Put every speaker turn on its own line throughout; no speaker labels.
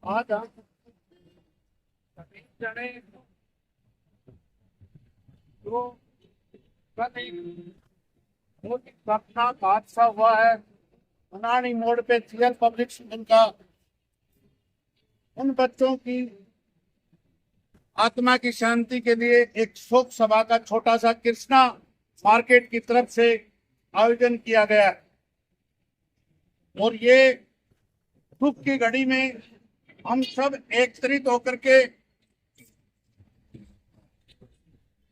आज हम सभी जने जो कल एक बहुत ही खतरनाक हादसा हुआ है मनानी मोड़ पे सीएल पब्लिक स्कूल का। उन बच्चों की आत्मा की शांति के लिए एक शोक सभा का छोटा सा कृष्णा मार्केट की तरफ से आयोजन किया गया और ये दुख की घड़ी में हम सब एकत्रित होकर के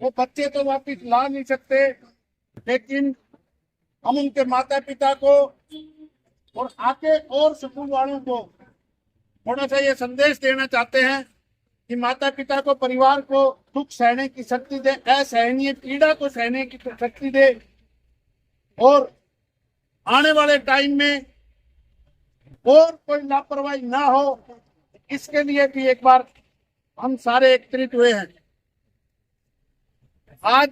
वो बच्चे तो वापिस ला नहीं सकते, लेकिन हम उनके माता पिता को और आके और स्कूल वालों को थोड़ा सा ये संदेश देना चाहते हैं कि माता पिता को, परिवार को दुख सहने की शक्ति दे, असहनीय पीड़ा को सहने की शक्ति दे और आने वाले टाइम में और कोई लापरवाही ना हो, इसके लिए भी एक बार हम सारे एकत्रित हुए हैं। आज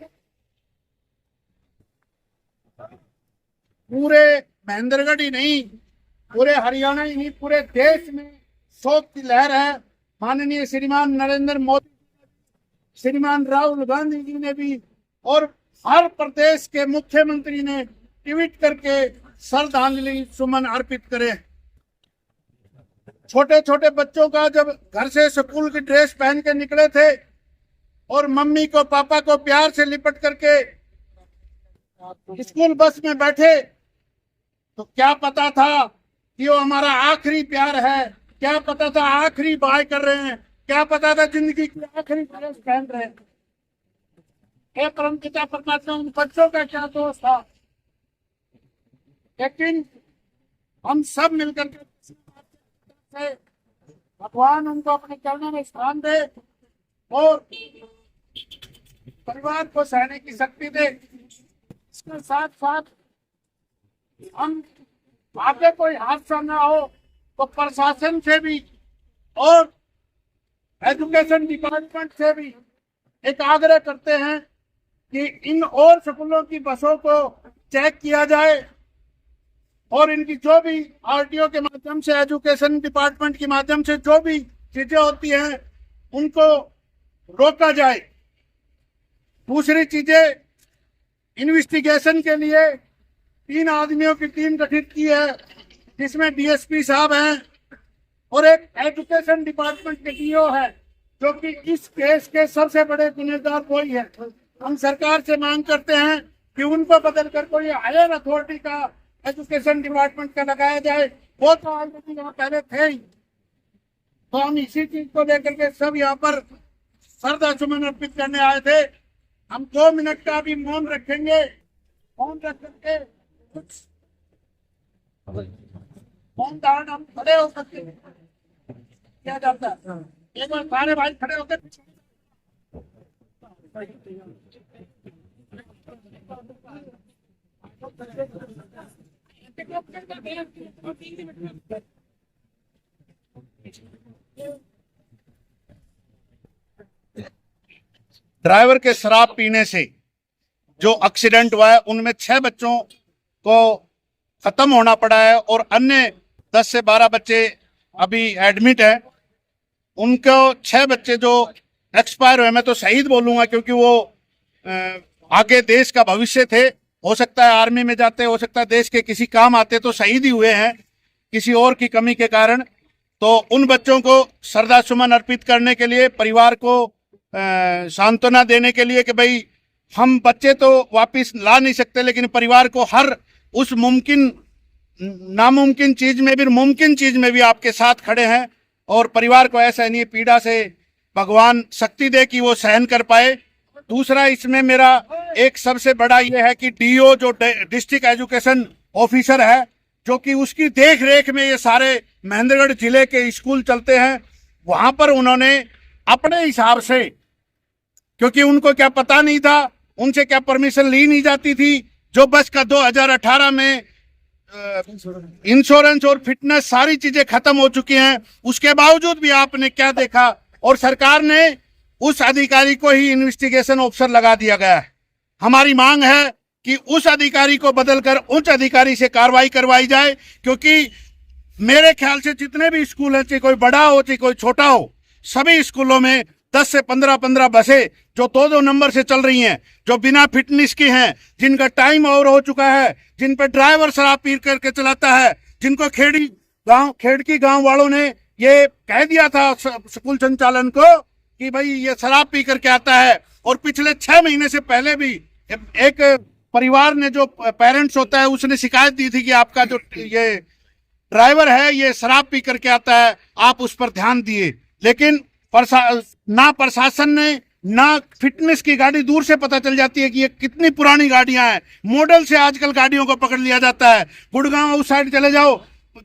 पूरे महेंद्रगढ़ ही नहीं, पूरे हरियाणा ही नहीं, पूरे देश में शोक की लहर है। माननीय श्रीमान नरेंद्र मोदी, श्रीमान राहुल गांधी जी ने भी और हर प्रदेश के मुख्यमंत्री ने ट्वीट करके श्रद्धांजलि सुमन अर्पित करे। छोटे छोटे बच्चों का जब घर से स्कूल की ड्रेस पहन के निकले थे और मम्मी को पापा को प्यार से लिपट करके स्कूल बस में बैठे, तो क्या पता था कि वो हमारा आखिरी प्यार है, क्या पता था आखिरी बाय कर रहे हैं, क्या पता था जिंदगी की आखिरी ड्रेस पहन रहे हैं। हे परमपिता परमात्मा, उन बच्चों का क्या दोष था, लेकिन हम सब मिलकर के भगवान उनको अपने चरणों में स्थान दे और परिवार को सहने की शक्ति दे। इसके साथ साथ हम आगे कोई हादसा ना हो तो प्रशासन से भी और एजुकेशन डिपार्टमेंट से भी एक आग्रह करते हैं कि इन और स्कूलों की बसों को चेक किया जाए और इनकी जो भी आरटीओ के माध्यम से, एजुकेशन डिपार्टमेंट के माध्यम से जो भी चीजें होती हैं उनको रोका जाए। दूसरी चीजें, इन्वेस्टिगेशन के लिए 3 आदमियों की टीम गठित की है, जिसमें डीएसपी साहब हैं और एक एजुकेशन डिपार्टमेंट के डीओ है, जो कि इस केस के सबसे बड़े गुनहगार वही है। हम सरकार से मांग करते हैं कि उनको बदल कर कोई हायर अथॉरिटी का एजुकेशन डिपार्टमेंट का लगाया जाए। वो तो ऑलरेडी यहाँ पहले थे ही, तो हम इसी चीज को लेकर के सब यहाँ पर श्रद्धा सुमन अर्पित करने आए थे। हम 2 मिनट का भी मौन रखेंगे। मौन रख करके कुछ मौन धारण हम खड़े हो सकते हैं, क्या जाता है। एक बार सारे भाई खड़े होकर ड्राइवर के शराब पीने से जो एक्सीडेंट हुआ है उनमें 6 बच्चों को खत्म होना पड़ा है और अन्य 10 से 12 बच्चे अभी एडमिट है। उनको 6 बच्चे जो एक्सपायर हुए, मैं तो शहीद बोलूंगा क्योंकि वो आगे देश का भविष्य थे। हो सकता है आर्मी में जाते, हो सकता है देश के किसी काम आते, तो शहीद ही हुए हैं किसी और की कमी के कारण। तो उन बच्चों को श्रद्धा सुमन अर्पित करने के लिए, परिवार को सांत्वना देने के लिए कि भाई हम बच्चे तो वापस ला नहीं सकते, लेकिन परिवार को हर उस मुमकिन नामुमकिन चीज में भी, मुमकिन चीज में भी आपके साथ खड़े हैं और परिवार को ऐसा नहीं पीड़ा से भगवान शक्ति दे कि वो सहन कर पाए। दूसरा, इसमें मेरा एक सबसे बड़ा ये है कि डीओ जो डिस्ट्रिक्ट एजुकेशन ऑफिसर है, जो कि उसकी देख रेख में ये सारे महेंद्रगढ़ जिले के स्कूल चलते हैं, वहां पर उन्होंने अपने हिसाब से, क्योंकि उनको क्या पता नहीं था, उनसे क्या परमिशन ली नहीं जाती थी, जो बस का 2018 में इंश्योरेंस और फिटनेस सारी चीजें खत्म हो चुकी हैं, उसके बावजूद भी आपने क्या देखा, और सरकार ने उस अधिकारी को ही इन्वेस्टिगेशन ऑफिसर लगा दिया गया है। हमारी मांग है कि उस अधिकारी को बदलकर उच्च अधिकारी से कार्रवाई करवाई जाए, क्योंकि मेरे ख्याल से जितने भी स्कूल हैं, चाहे कोई बड़ा हो चाहे कोई छोटा हो, सभी स्कूलों में 10 से 15 बसें जो 2-2 नंबर से चल रही हैं, जो बिना फिटनेस की हैं, जिनका टाइम ओवर हो चुका है, जिन पर ड्राइवर शराब पी करके चलाता है, जिनको खेड़की गांव वालों ने ये कह दिया था स्कूल संचालन को कि भाई ये शराब पी करके आता है। और पिछले 6 महीने से पहले भी एक परिवार ने, जो पेरेंट्स होता है, उसने शिकायत दी थी कि आपका जो ये ड्राइवर है ये शराब पी करके आता है, आप उस पर ध्यान दिए। लेकिन ना प्रशासन ने, ना फिटनेस की गाड़ी दूर से पता चल जाती है कि ये कितनी पुरानी गाड़ियां हैं, मॉडल से आजकल गाड़ियों को पकड़ लिया जाता है। गुड़गांव उस साइड चले जाओ,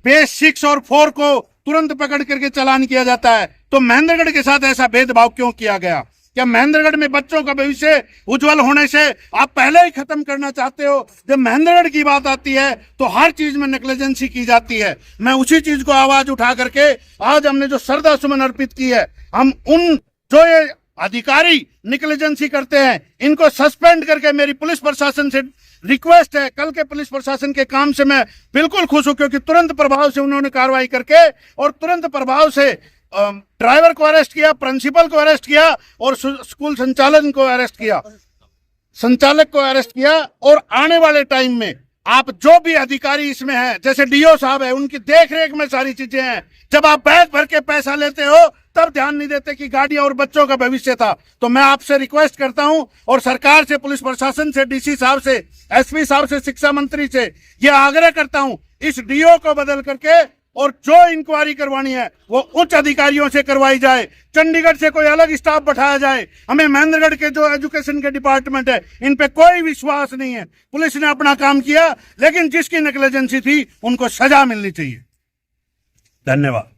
बेस 6 और 4 को तुरंत पकड़ करके चालान किया जाता है। तो महेंद्रगढ़ के साथ ऐसा भेदभाव क्यों किया गया? क्या महेंद्रगढ़ में बच्चों का भविष्य उज्जवल होने से आप पहले ही खत्म करना चाहते हो? जब महेंद्रगढ़ की बात आती है तो हर चीज में नेग्लिजेंसी की जाती है। मैं उसी चीज को आवाज उठा करके आज हमने जो श्रद्धा सुमन अर्पित की है, हम उन जो ये अधिकारी नेग्लिजेंसी करते हैं इनको सस्पेंड करके, मेरी पुलिस प्रशासन से रिक्वेस्ट है, कल के पुलिस प्रशासन के काम से मैं बिल्कुल खुश हूं, क्योंकि तुरंत प्रभाव से उन्होंने कार्रवाई करके और तुरंत प्रभाव से ड्राइवर को अरेस्ट किया, प्रिंसिपल को अरेस्ट किया और स्कूल संचालन को अरेस्ट किया, संचालक को अरेस्ट किया। और आने वाले टाइम में आप जो भी अधिकारी इसमें हैं, जैसे डीओ साहब है, उनकी देखरेख में सारी चीजें हैं। जब आप बैग भर के पैसा लेते हो तब ध्यान नहीं देते कि गाड़ियां और बच्चों का भविष्य था। तो मैं आपसे रिक्वेस्ट करता हूं और सरकार से, पुलिस प्रशासन से, डीसी साहब से, एसपी साहब से, शिक्षा मंत्री से यह आग्रह करता हूं, इस डीओ को बदल करके और जो इंक्वायरी करवानी है वो उच्च अधिकारियों से करवाई जाए। चंडीगढ़ से कोई अलग स्टाफ बैठाया जाए। हमें महेंद्रगढ़ के जो एजुकेशन के डिपार्टमेंट है इन पे कोई विश्वास नहीं है। पुलिस ने अपना काम किया, लेकिन जिसकी नेग्लिजेंसी थी उनको सजा मिलनी चाहिए। धन्यवाद।